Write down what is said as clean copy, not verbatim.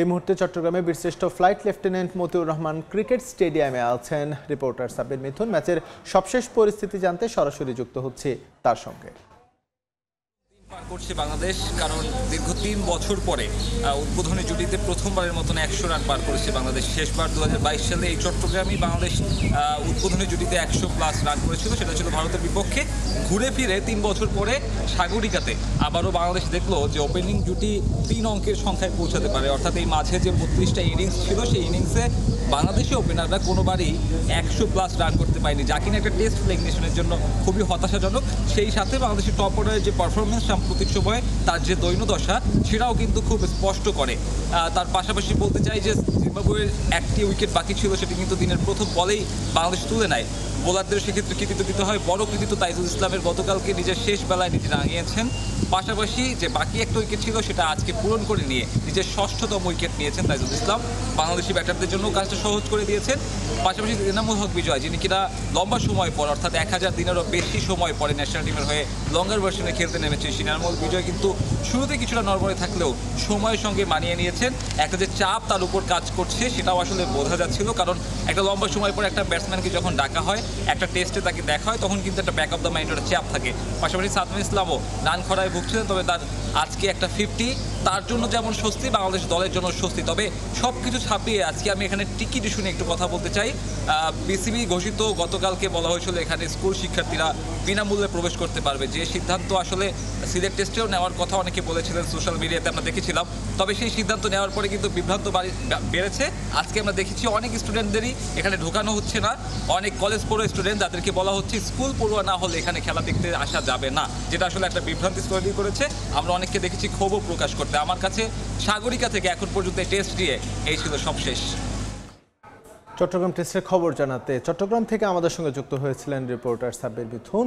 এই মুহূর্তে চট্টগ্রামে বীরশ্রেষ্ঠ flight lieutenant Motiur Rahman cricket স্টেডিয়ামে আছেন রিপোর্টার সাব্বির মিথুন। ম্যাচের সবশেষ পরিস্থিতি জানতে সরাসরি যুক্ত হচ্ছে তার সঙ্গে। পার করছে বাংলাদেশ, কারণ দীর্ঘ ৩ বছর পরে উদ্বোধনী জুটিতে প্রথমবারের মতন ১০০ রান পার করেছে বাংলাদেশ। শেষবার ২০২২ সালে এই চট্টগ্রামেই বাংলাদেশ উদ্বোধনী জুটিতে ১০০+ রান করেছিল, সেটা ছিল ভারতের বিপক্ষে। ঘুরে ফিরে ৩ বছর পরে সাগরিকাতে আবারও বাংলাদেশ দেখলো যে ওপেনিং জুটি ৩ অঙ্কের সংখ্যায় পৌঁছাতে পারে, অর্থাৎ এই মাঝে যে ৩২টা ইনিংস ছিল সেই ইনিংসে বাংলাদেশি ওপেনাররা কোনোবারই ১০০+ রান করতে পারেনি, যা কিনা একটা টেস্ট প্লেইং নেশনের জন্য খুবই হতাশাজনক। সেই সাথে বাংলাদেশের টপ অর্ডারের যে পারফরমেন্স সাম্প্রতিক সময়ে তার যে দৈন্যদশা সেটাও কিন্তু খুব স্পষ্ট করে। তার পাশাপাশি বলতে চাই যে জিম্বাবুয়ের একটি উইকেট বাকি ছিল, সেটি কিন্তু দিনের প্রথম বলেই বাংলাদেশ তুলে নেয়। বোলারদের সেক্ষেত্রে কৃতিত্ব দিতে হয়, বড় কৃতিত্ব তাইজুল ইসলামের, গতকালকে নিজের শেষ বেলায় নিজে রাঙিয়েছেন। পাশাপাশি যে বাকি একটা উইকেট ছিল সেটা আজকে পূরণ করে নিয়ে নিজের ৬ষ্ঠতম উইকেট নিয়েছেন তাইজুল ইসলাম। বাংলাদেশি ব্যাটারদের জন্য কাজটা সহজ করে দিয়েছেন। পাশাপাশি এনামুল হক বিজয়, যিনি কিনা লম্বা সময় পর অর্থাৎ ১০০০ দিনেরও বেশি সময় পরে ন্যাশনাল টিমের হয়ে লঙ্গার ভার্সনে খেলতে নেমেছে, এনামুল বিজয় কিন্তু শুরুতে কিছুটা নড়বড়ে থাকলেও সময়ের সঙ্গে মানিয়ে নিয়েছেন। একটা যে চাপ তার উপর কাজ করছে সেটাও আসলে বোঝা যাচ্ছিল, কারণ একটা লম্বা সময় পর একটা ব্যাটসম্যানকে যখন ডাকা হয়, একটা টেস্টে তাকে দেখা হয়, তখন কিন্তু একটা ব্যাক অফ দ্য মাইন্ডের চাপ থাকে। পাশাপাশি সাদমান ইসলামও রান খরায় ভুগছিলেন, তবে তার আজকে একটা 50 তার জন্য যেমন স্বস্তি, বাংলাদেশ দলের জন্য স্বস্তি। তবে সব কিছু ছাপিয়ে আজকে আমি এখানে টিকিট ইস্যু নিয়ে একটু কথা বলতে চাই। বিসিবি ঘোষিত, গতকালকে বলা হয়েছিল এখানে স্কুল শিক্ষার্থীরা বিনামূল্যে প্রবেশ করতে পারবে, যে সিদ্ধান্ত আসলে সিলেট টেস্টেও নেওয়ার কথা অনেকে বলেছিলেন, সোশ্যাল মিডিয়াতে আমরা দেখেছিলাম। তবে সেই সিদ্ধান্ত নেওয়ার পরে কিন্তু বিভ্রান্ত বেড়েছে। আজকে আমরা দেখেছি অনেক স্টুডেন্টদেরই এখানে ঢোকানো হচ্ছে না, অনেক কলেজ পড়ুয়া স্টুডেন্ট যাদেরকে বলা হচ্ছে স্কুল পড়ুয়া না হলে এখানে খেলা দেখতে আসা যাবে না, যেটা আসলে একটা বিভ্রান্তি তৈরি করেছে। আমরা অনেককে দেখেছি ক্ষোভও প্রকাশ করতে। আমার কাছে সাগরিকা থেকে এখন পর্যন্ত টেস্ট দিয়ে এই ছিল সবশেষ। চট্টগ্রাম টেস্টের খবর জানাতে চট্টগ্রাম থেকে আমাদের সঙ্গে যুক্ত হয়েছিলেন রিপোর্টার সাব্বির মিথুন।